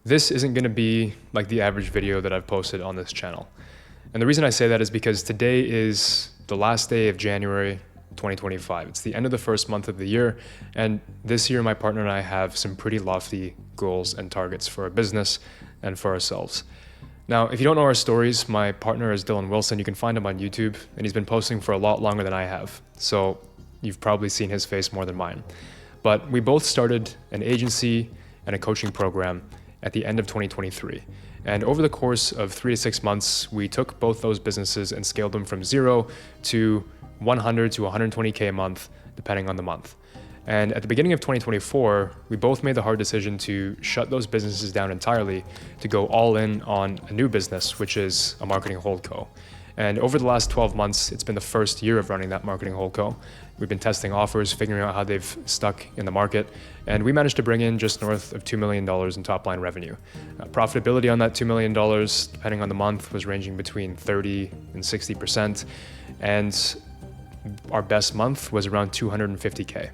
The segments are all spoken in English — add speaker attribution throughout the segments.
Speaker 1: This isn't going to be like the average video that I've posted on this channel. And the reason I say that is because today is the last day of January 2025. It's the end of the first month of the year. And this year, my partner and I have some pretty lofty goals and targets for our business and for ourselves. Now, if you don't know our stories, my partner is Dylan Wilson. You can find him on YouTube, and he's been posting for a lot longer than I have. So you've probably seen his face more than mine. But we both started an agency and a coaching program at the end of 2023. And over the course of 3 to 6 months, we took both those businesses and scaled them from 0 to 100 to 120K a month, depending on the month. And at the beginning of 2024, we both made the hard decision to shut those businesses down entirely to go all in on a new business, which is a marketing holdco. And over the last 12 months, it's been the first year of running that marketing holdco. We've been testing offers, figuring out how they've stuck in the market, and we managed to bring in just north of $2 million in top line revenue. Profitability on that $2 million, depending on the month, was ranging between 30 and 60%. And our best month was around 250K.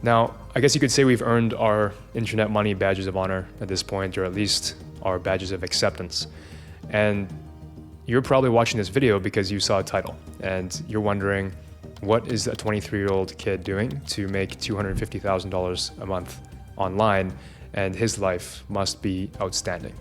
Speaker 1: Now, I guess you could say we've earned our internet money badges of honor at this point, or at least our badges of acceptance. And you're probably watching this video because you saw a title and you're wondering, what is a 23-year-old kid doing to make $250,000 a month online? And his life must be outstanding.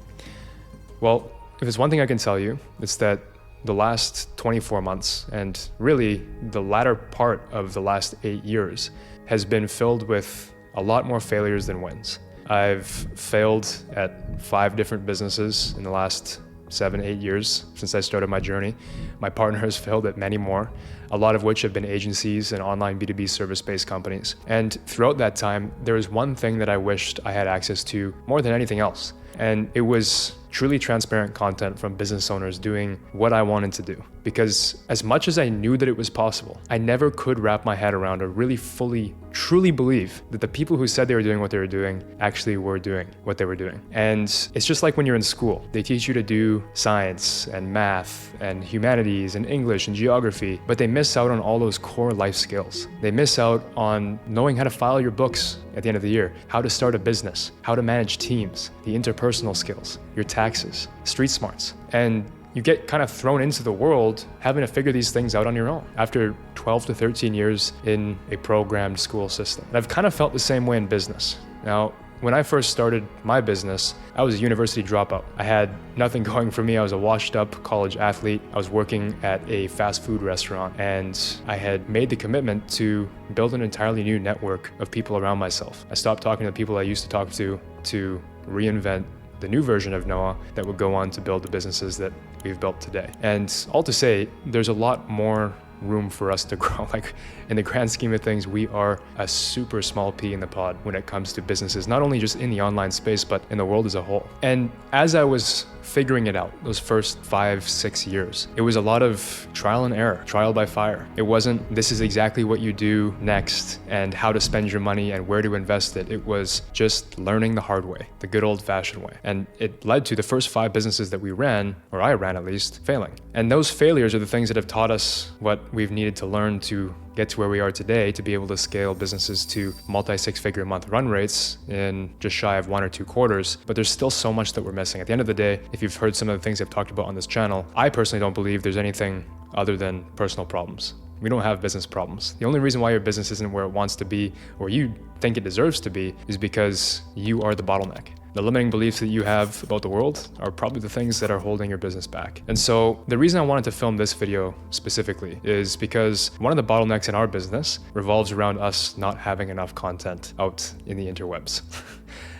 Speaker 1: Well, if there's one thing I can tell you, it's that the last 24 months, and really the latter part of the last 8 years, has been filled with a lot more failures than wins. I've failed at 5 different businesses in the last 7, 8 years since I started my journey. My partner has failed at many more, a lot of which have been agencies and online B2B service-based companies. And throughout that time, there was one thing that I wished I had access to more than anything else. And it was truly transparent content from business owners doing what I wanted to do. Because as much as I knew that it was possible, I never could wrap my head around or really fully, truly believe that the people who said they were doing what they were doing actually were doing what they were doing. And it's just like when you're in school. They teach you to do science and math and humanities and English and geography, but they miss out on all those core life skills. They miss out on knowing how to file your books at the end of the year, how to start a business, how to manage teams, the interpersonal skills, your taxes, street smarts. And you get kind of thrown into the world having to figure these things out on your own after 12 to 13 years in a programmed school system. And I've kind of felt the same way in business. Now, when I first started my business, I was a university dropout. I had nothing going for me. I was a washed up college athlete. I was working at a fast food restaurant, and I had made the commitment to build an entirely new network of people around myself. I stopped talking to the people I used to talk to reinvent the new version of Noah that would go on to build the businesses that we've built today. And all to say, there's a lot more room for us to grow. Like, in the grand scheme of things, we are a super small pea in the pod when it comes to businesses, not only just in the online space, but in the world as a whole. And as I was figuring it out those first 5, 6 years, it was a lot of trial and error, trial by fire. It wasn't, this is exactly what you do next and how to spend your money and where to invest it. It was just learning the hard way, the good old fashioned way. And it led to the first 5 businesses that we ran, or I ran at least, failing. And those failures are the things that have taught us what we've needed to learn to get to where we are today, to be able to scale businesses to multi-6-figure month run rates in just shy of 1 or 2 quarters. But there's still so much that we're missing. At the end of the day, if you've heard some of the things I've talked about on this channel, I personally don't believe there's anything other than personal problems. We don't have business problems. The only reason why your business isn't where it wants to be, or you think it deserves to be, is because you are the bottleneck. The limiting beliefs that you have about the world are probably the things that are holding your business back. And so the reason I wanted to film this video specifically is because one of the bottlenecks in our business revolves around us not having enough content out in the interwebs.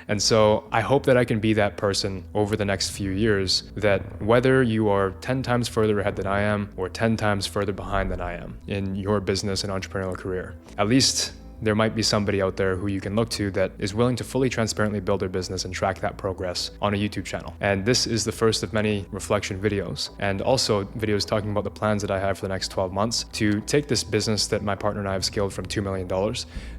Speaker 1: And so I hope that I can be that person over the next few years, that whether you are 10 times further ahead than I am or 10 times further behind than I am in your business and entrepreneurial career, at least there might be somebody out there who you can look to that is willing to fully transparently build their business and track that progress on a YouTube channel. And this is the first of many reflection videos, and also videos talking about the plans that I have for the next 12 months to take this business that my partner and I have scaled from $2 million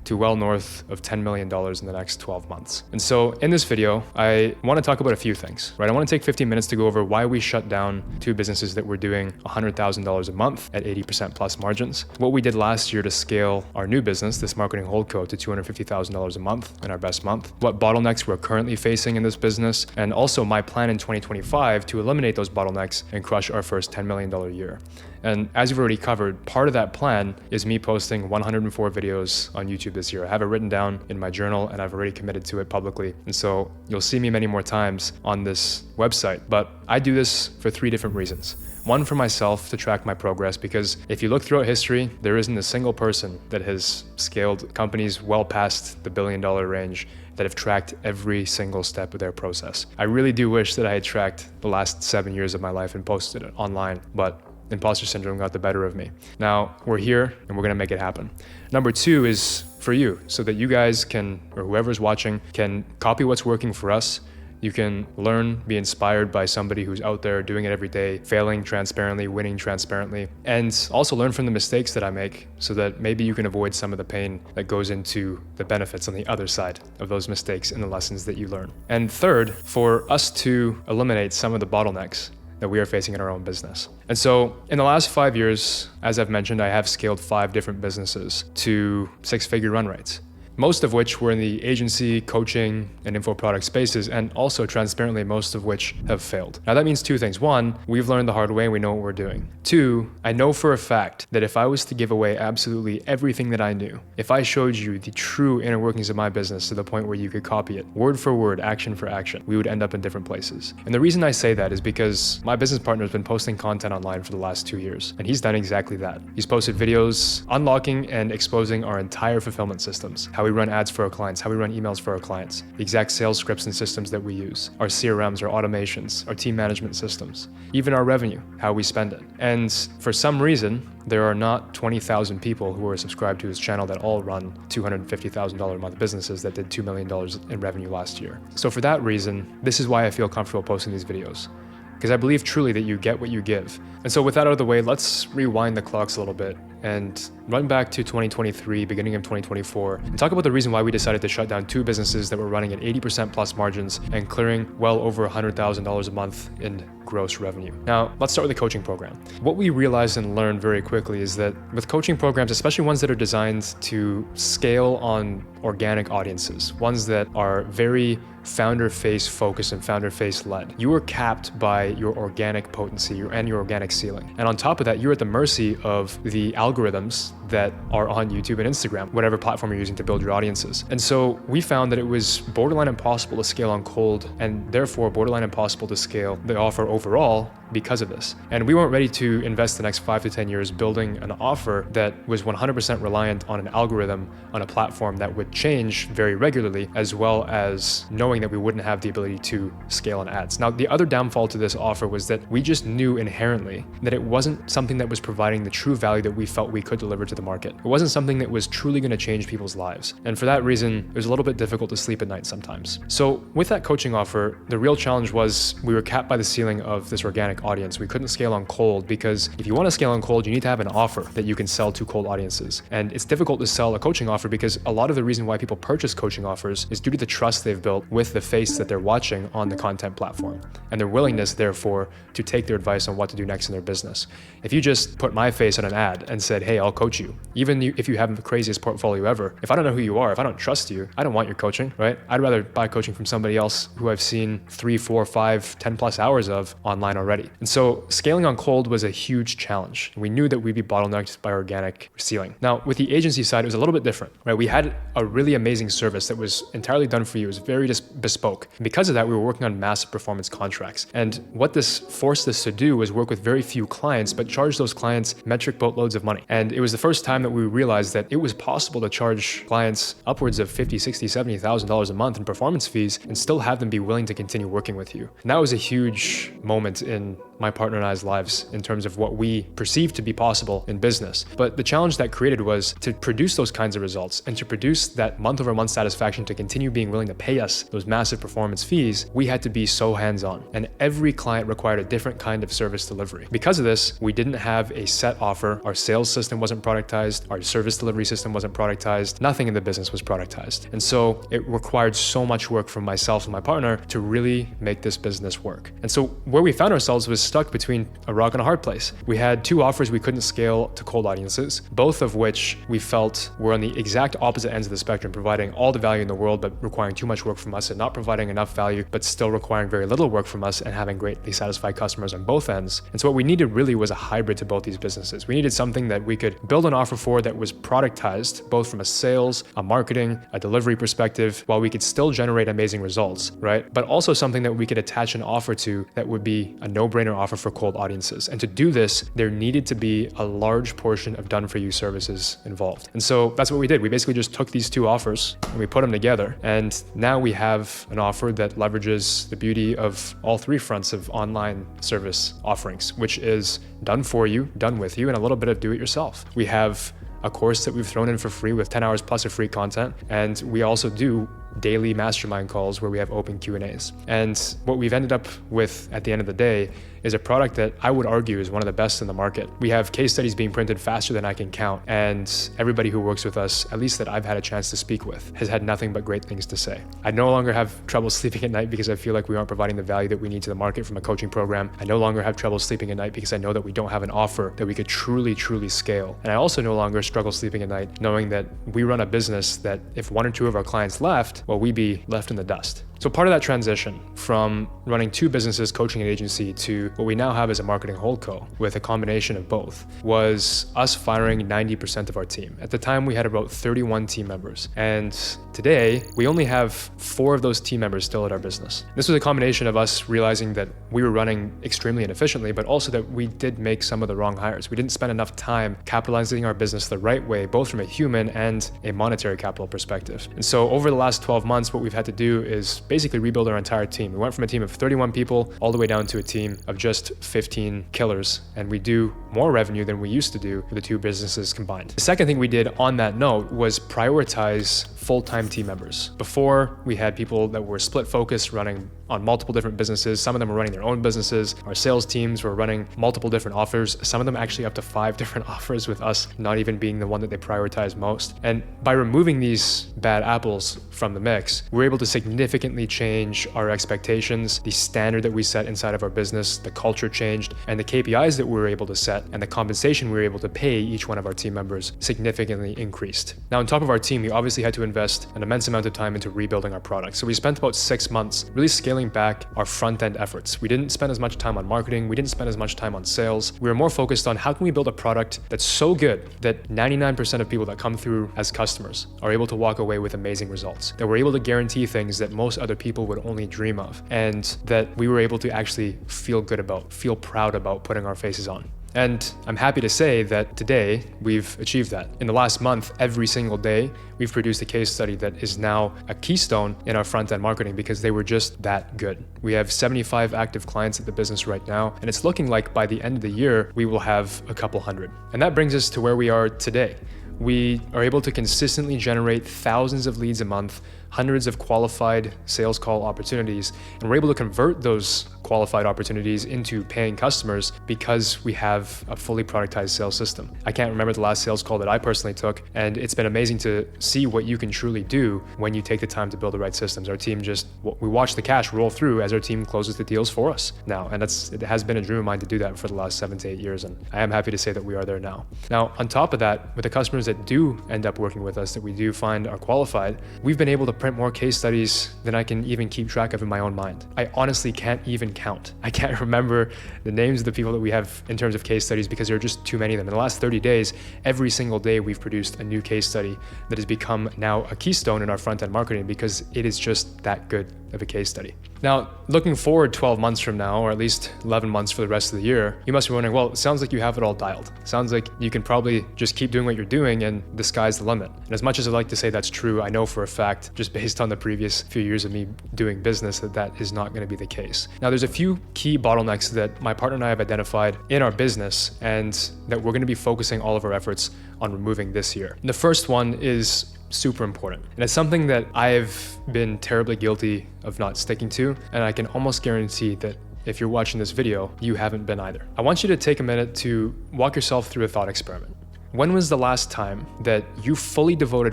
Speaker 1: to well north of $10 million in the next 12 months. And so in this video, I want to talk about a few things, right? I want to take 15 minutes to go over why we shut down 2 businesses that were doing $100,000 a month at 80% plus margins, what we did last year to scale our new business, this marketing marketing holdco to $250,000 a month in our best month, what bottlenecks we're currently facing in this business, and also my plan in 2025 to eliminate those bottlenecks and crush our first $10 million year. And as you've already covered, part of that plan is me posting 104 videos on YouTube this year. I have it written down in my journal and I've already committed to it publicly. And so you'll see me many more times on this website. But I do this for 3 different reasons. One, for myself to track my progress, because if you look throughout history, there isn't a single person that has scaled companies well past the $1 billion range that have tracked every single step of their process. I really do wish that I had tracked the last 7 years of my life and posted it online, but imposter syndrome got the better of me. Now we're here and we're gonna make it happen. Number 2 is for you, so that you guys can, or whoever's watching, can copy what's working for us. You can learn, be inspired by somebody who's out there doing it every day, failing transparently, winning transparently, and also learn from the mistakes that I make so that maybe you can avoid some of the pain that goes into the benefits on the other side of those mistakes and the lessons that you learn. And third, for us to eliminate some of the bottlenecks that we are facing in our own business. And so in the last 5 years, as I've mentioned, I have scaled 5 different businesses to 6-figure run rates, most of which were in the agency, coaching, and info product spaces, and also transparently, most of which have failed. Now that means 2 things. 1, we've learned the hard way and we know what we're doing. 2, I know for a fact that if I was to give away absolutely everything that I knew, if I showed you the true inner workings of my business to the point where you could copy it, word for word, action for action, we would end up in different places. And the reason I say that is because my business partner has been posting content online for the last 2 years, and he's done exactly that. He's posted videos unlocking and exposing our entire fulfillment systems, how we run ads for our clients, how we run emails for our clients, the exact sales scripts and systems that we use, our CRMs, our automations, our team management systems, even our revenue, how we spend it. And for some reason, there are not 20,000 people who are subscribed to his channel that all run $250,000 a month businesses that did $2 million in revenue last year. So for that reason, this is why I feel comfortable posting these videos, because I believe truly that you get what you give. And so with that out of the way, let's rewind the clocks a little bit and run back to 2023, beginning of 2024, and talk about the reason why we decided to shut down 2 businesses that were running at 80% plus margins and clearing well over $100,000 a month in gross revenue. Now, let's start with the coaching program. What we realized and learned very quickly is that with coaching programs, especially ones that are designed to scale on organic audiences, ones that are very founder-face focused and founder-face led, you are capped by your organic potency and your organic ceiling. And on top of that, you're at the mercy of the algorithms that are on YouTube and Instagram, whatever platform you're using to build your audiences. And so we found that it was borderline impossible to scale on cold, and therefore borderline impossible to scale the offer overall because of this. And we weren't ready to invest the next 5 to 10 years building an offer that was 100% reliant on an algorithm on a platform that would change very regularly, as well as knowing that we wouldn't have the ability to scale on ads. Now, the other downfall to this offer was that we just knew inherently that it wasn't something that was providing the true value that we felt we could deliver to the market. It wasn't something that was truly going to change people's lives. And for that reason, it was a little bit difficult to sleep at night sometimes. So with that coaching offer, the real challenge was we were capped by the ceiling of this organic audience. We couldn't scale on cold, because if you want to scale on cold, you need to have an offer that you can sell to cold audiences. And it's difficult to sell a coaching offer because a lot of the reason why people purchase coaching offers is due to the trust they've built with the face that they're watching on the content platform, and their willingness, therefore, to take their advice on what to do next in their business. If you just put my face on an ad and said, hey, I'll coach you, even if you have the craziest portfolio ever, if I don't know who you are, if I don't trust you, I don't want your coaching, right? I'd rather buy coaching from somebody else who I've seen 3, 4, 5, 10 plus hours of online already. And so scaling on cold was a huge challenge. We knew that we'd be bottlenecked by organic ceiling. Now, with the agency side, it was a little bit different, right? We had a really amazing service that was entirely done for you. It was very just bespoke. And because of that, we were working on massive performance contracts. And what this forced us to do was work with very few clients, but charge those clients metric boatloads of money. And it was the first time that we realized that it was possible to charge clients upwards of $50,000, $60,000, $70,000 a month in performance fees and still have them be willing to continue working with you. And that was a huge moment in my partner and I's lives in terms of what we perceived to be possible in business. But the challenge that created was to produce those kinds of results and to produce that month-over-month satisfaction to continue being willing to pay us those massive performance fees. We had to be so hands-on, and every client required a different kind of service delivery. Because of this, we didn't have a set offer. Our sales system wasn't productized. Our service delivery system wasn't productized. Nothing in the business was productized. And so it required so much work from myself and my partner to really make this business work. And so where we found ourselves was stuck between a rock and a hard place. We had two offers we couldn't scale to cold audiences, both of which we felt were on the exact opposite ends of the spectrum, providing all the value in the world, but requiring too much work from us, and not providing enough value, but still requiring very little work from us and having greatly satisfied customers on both ends. And so what we needed really was a hybrid to both these businesses. We needed something that we could build an offer for that was productized, both from a sales, a marketing, a delivery perspective, while we could still generate amazing results, right? But also something that we could attach an offer to that would be a no-brainer offer for cold audiences. And to do this, there needed to be a large portion of done-for-you services involved. And so that's what we did. We basically just took these two offers and we put them together. And now we have an offer that leverages the beauty of all three fronts of online service offerings, which is done for you, done with you, and a little bit of do it yourself. We have a course that we've thrown in for free with 10 hours plus of free content. And we also do daily mastermind calls where we have open Q&As. And what we've ended up with at the end of the day is a product that I would argue is one of the best in the market. We have case studies being printed faster than I can count, and everybody who works with us, at least that I've had a chance to speak with, has had nothing but great things to say. I no longer have trouble sleeping at night because I feel like we aren't providing the value that we need to the market from a coaching program. I no longer have trouble sleeping at night because I know that we don't have an offer that we could truly scale. And I also no longer struggle sleeping at night knowing that we run a business that if one or two of our clients left, well, we'd be left in the dust. So part of that transition from running two businesses, coaching an agency, to what we now have as a marketing holdco with a combination of both was us firing 90% of our team. At the time, we had about 31 team members. And today, we only have 4 of those team members still at our business. This was a combination of us realizing that we were running extremely inefficiently, but also that we did make some of the wrong hires. We didn't spend enough time capitalizing our business the right way, both from a human and a monetary capital perspective. And so over the last 12 months, what we've had to do is basically rebuild our entire team. We went from a team of 31 people all the way down to a team of just 15 killers, and we do more revenue than we used to do for the two businesses combined. The second thing we did on that note was prioritize full-time team members. Before, we had people that were split focused, running on multiple different businesses. Some of them were running their own businesses. Our sales teams were running multiple different offers, some of them actually up to 5 different offers, with us not even being the one that they prioritize most. And by removing these bad apples from the mix, we're able to significantly change our expectations, the standard that we set inside of our business, the culture changed, and the KPIs that we were able to set and the compensation we were able to pay each one of our team members significantly increased. Now, on top of our team, we obviously had to invest an immense amount of time into rebuilding our product. So we spent about 6 months really scaling back our front-end efforts. We didn't spend as much time on marketing. We didn't spend as much time on sales. We were more focused on how can we build a product that's so good that 99% of people that come through as customers are able to walk away with amazing results, that we're able to guarantee things that most other people would only dream of, and that we were able to actually feel good about, feel proud about putting our faces on. And I'm happy to say that today we've achieved that. In the last month, every single day, we've produced a case study that is now a keystone in our front-end marketing because they were just that good. We have 75 active clients at the business right now, and it's looking like by the end of the year, we will have a couple hundred. And that brings us to where we are today. We are able to consistently generate thousands of leads a month, hundreds of qualified sales call opportunities, and we're able to convert those qualified opportunities into paying customers because we have a fully productized sales system. I can't remember the last sales call that I personally took, and it's been amazing to see what you can truly do when you take the time to build the right systems. Our team we watch the cash roll through as our team closes the deals for us now, and it has been a dream of mine to do that for the last 7 to 8 years, and I am happy to say that we are there now. Now, on top of that, with the customers that do end up working with us, that we do find are qualified, we've been able to print more case studies than I can even keep track of in my own mind. I honestly can't even count. I can't remember the names of the people that we have in terms of case studies because there are just too many of them. In the last 30 days, every single day we've produced a new case study that has become now a keystone in our front-end marketing because it is just that good of a case study. Now, looking forward 12 months from now, or at least 11 months for the rest of the year, you must be wondering, well, it sounds like you have it all dialed. Sounds like you can probably just keep doing what you're doing and the sky's the limit. And as much as I'd like to say that's true, I know for a fact, just based on the previous few years of me doing business, that is not going to be the case. Now, there's a few key bottlenecks that my partner and I have identified in our business and that we're going to be focusing all of our efforts on removing this year. And the first one is super important. And it's something that I've been terribly guilty of not sticking to, and I can almost guarantee that if you're watching this video, you haven't been either. I want you to take a minute to walk yourself through a thought experiment. When was the last time that you fully devoted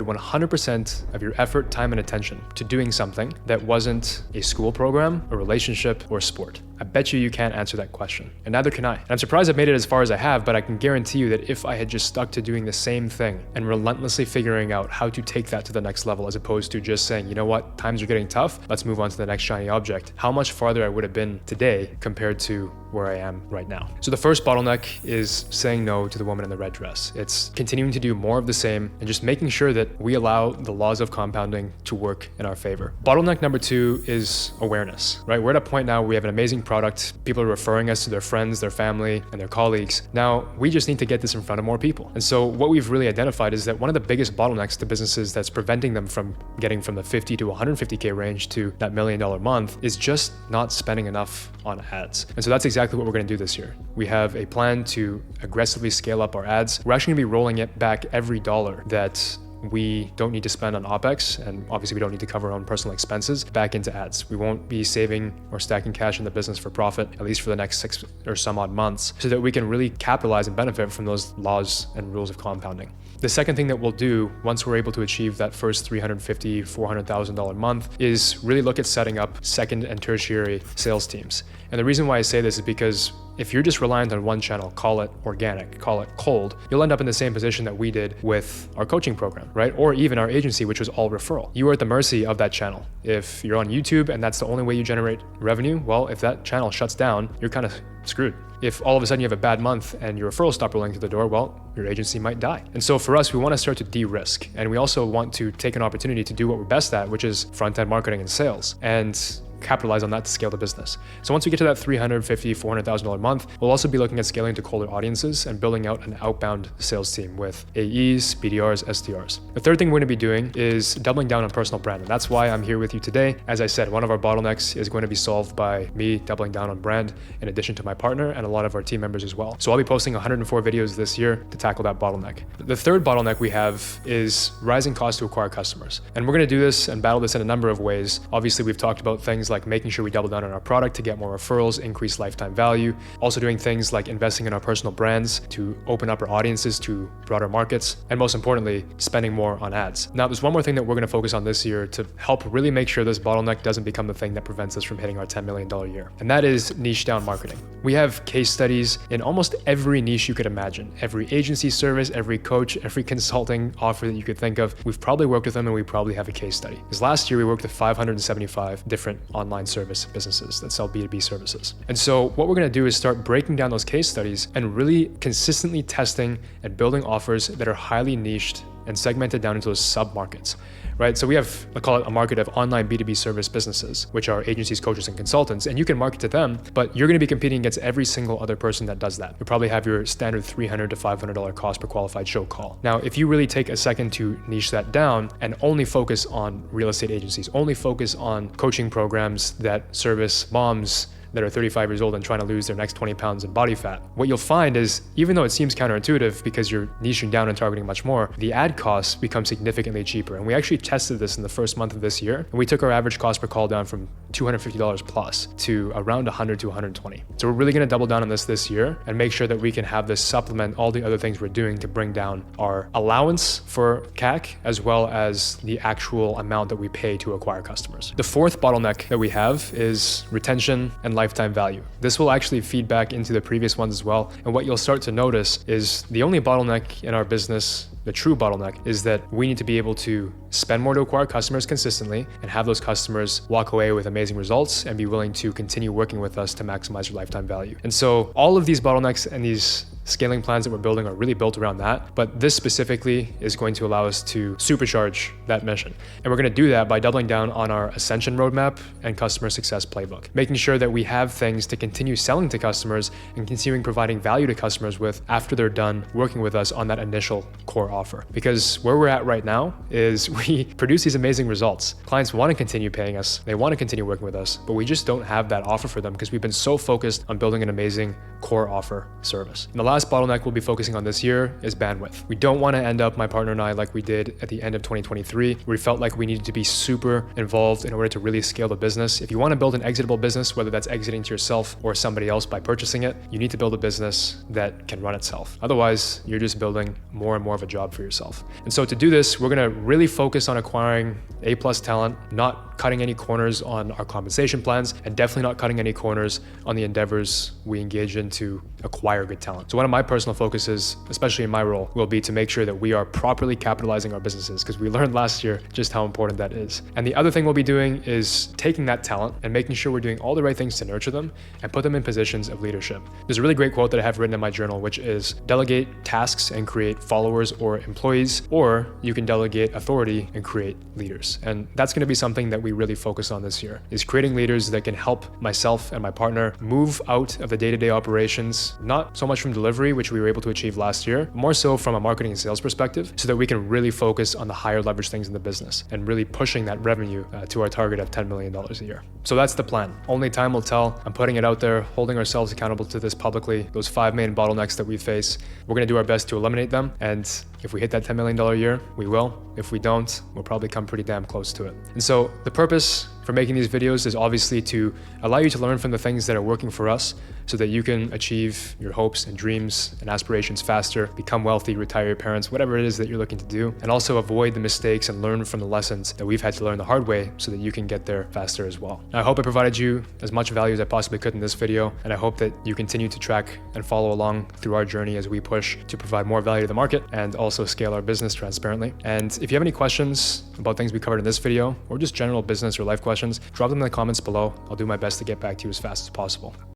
Speaker 1: 100% of your effort, time, and attention to doing something that wasn't a school program, a relationship, or a sport? I bet you can't answer that question, and neither can I. And I'm surprised I've made it as far as I have, but I can guarantee you that if I had just stuck to doing the same thing and relentlessly figuring out how to take that to the next level, as opposed to just saying, you know what, times are getting tough, let's move on to the next shiny object, how much farther I would have been today compared to where I am right now. So the first bottleneck is saying no to the woman in the red dress. It's continuing to do more of the same and just making sure that we allow the laws of compounding to work in our favor. Bottleneck number 2 is awareness, right? We're at a point now where we have an amazing product. People are referring us to their friends, their family, and their colleagues. Now, we just need to get this in front of more people. And so what we've really identified is that one of the biggest bottlenecks to businesses that's preventing them from getting from the 50 to 150K range to that $1 million month is just not spending enough on ads. And so that's exactly what we're going to do this year. We have a plan to aggressively scale up our ads. We're actually going to be rolling it back every dollar that we don't need to spend on OpEx, and obviously we don't need to cover our own personal expenses, back into ads. We won't be saving or stacking cash in the business for profit, at least for the next 6 or some odd months, so that we can really capitalize and benefit from those laws and rules of compounding. The second thing that we'll do once we're able to achieve that first $350,000, $400,000 month is really look at setting up second and tertiary sales teams. And the reason why I say this is because if you're just reliant on one channel, call it organic, call it cold, you'll end up in the same position that we did with our coaching program, right? Or even our agency, which was all referral. You are at the mercy of that channel. If you're on YouTube and that's the only way you generate revenue, well, if that channel shuts down, you're kind of screwed. If all of a sudden you have a bad month and your referrals stop rolling through the door, well, your agency might die. And so for us, we want to start to de-risk. And we also want to take an opportunity to do what we're best at, which is front-end marketing and sales, and capitalize on that to scale the business. So once we get to that $350,000, $400,000 month, we'll also be looking at scaling to colder audiences and building out an outbound sales team with AEs, BDRs, SDRs. The third thing we're going to be doing is doubling down on personal brand. And that's why I'm here with you today. As I said, one of our bottlenecks is going to be solved by me doubling down on brand, in addition to my partner and a lot of our team members as well. So I'll be posting 104 videos this year to tackle that bottleneck. The third bottleneck we have is rising costs to acquire customers. And we're going to do this and battle this in a number of ways. Obviously, we've talked about things like making sure we double down on our product to get more referrals, increase lifetime value. Also doing things like investing in our personal brands to open up our audiences to broader markets. And most importantly, spending more on ads. Now, there's one more thing that we're going to focus on this year to help really make sure this bottleneck doesn't become the thing that prevents us from hitting our $10 million year. And that is niche down marketing. We have case studies in almost every niche you could imagine. Every agency service, every coach, every consulting offer that you could think of. We've probably worked with them and we probably have a case study. Because last year we worked with 575 different online service businesses that sell B2B services. And so what we're going to do is start breaking down those case studies and really consistently testing and building offers that are highly niched and segmented down into those sub-markets, right? So we have, I call it a market of online B2B service businesses, which are agencies, coaches, and consultants, and you can market to them, but you're gonna be competing against every single other person that does that. You probably have your standard $300 to $500 cost per qualified show call. Now, if you really take a second to niche that down and only focus on real estate agencies, only focus on coaching programs that service moms that are 35 years old and trying to lose their next 20 pounds in body fat, what you'll find is, even though it seems counterintuitive because you're niching down and targeting much more, the ad costs become significantly cheaper. And we actually tested this in the first month of this year, and we took our average cost per call down from $250 plus to around $100 to $120. So we're really gonna double down on this year and make sure that we can have this supplement all the other things we're doing to bring down our allowance for CAC, as well as the actual amount that we pay to acquire customers. The fourth bottleneck that we have is retention and lifetime value. This will actually feed back into the previous ones as well. And what you'll start to notice is the only bottleneck in our business, the true bottleneck, is that we need to be able to spend more to acquire customers consistently and have those customers walk away with amazing results and be willing to continue working with us to maximize your lifetime value. And so all of these bottlenecks and these scaling plans that we're building are really built around that, but this specifically is going to allow us to supercharge that mission. And we're going to do that by doubling down on our Ascension roadmap and customer success playbook, making sure that we have things to continue selling to customers and continuing providing value to customers with after they're done working with us on that initial core offer. Because where we're at right now is we produce these amazing results. Clients want to continue paying us, they want to continue working with us, but we just don't have that offer for them because we've been so focused on building an amazing core offer service. And the last bottleneck we'll be focusing on this year is bandwidth. We don't want to end up, my partner and I, like we did at the end of 2023, where we felt like we needed to be super involved in order to really scale the business. If you want to build an exitable business, whether that's exiting to yourself or somebody else by purchasing it, you need to build a business that can run itself. Otherwise, you're just building more and more of a job job for yourself. And so to do this, we're gonna really focus on acquiring A+ talent, not cutting any corners on our compensation plans, and definitely not cutting any corners on the endeavors we engage in to acquire good talent. So one of my personal focuses, especially in my role, will be to make sure that we are properly capitalizing our businesses, because we learned last year just how important that is. And the other thing we'll be doing is taking that talent and making sure we're doing all the right things to nurture them and put them in positions of leadership. There's a really great quote that I have written in my journal, which is delegate tasks and create followers or employees, or you can delegate authority and create leaders. And that's going to be something that we really focus on this year, is creating leaders that can help myself and my partner move out of the day-to-day operations, not so much from delivery, which we were able to achieve last year, more so from a marketing and sales perspective, so that we can really focus on the higher leverage things in the business and really pushing that revenue to our target of $10 million a year. So that's the plan. Only time will tell. I'm putting it out there, holding ourselves accountable to this publicly. Those 5 main bottlenecks that we face, we're going to do our best to eliminate them. And if we hit that $10 million a year, we will. If we don't, we'll probably come pretty damn close to it. And so the purpose for making these videos is obviously to allow you to learn from the things that are working for us so that you can achieve your hopes and dreams and aspirations faster, become wealthy, retire your parents, whatever it is that you're looking to do, and also avoid the mistakes and learn from the lessons that we've had to learn the hard way so that you can get there faster as well. Now, I hope I provided you as much value as I possibly could in this video, and I hope that you continue to track and follow along through our journey as we push to provide more value to the market and also scale our business transparently. And if you have any questions about things we covered in this video, or just general business or life questions, drop them in the comments below. I'll do my best to get back to you as fast as possible.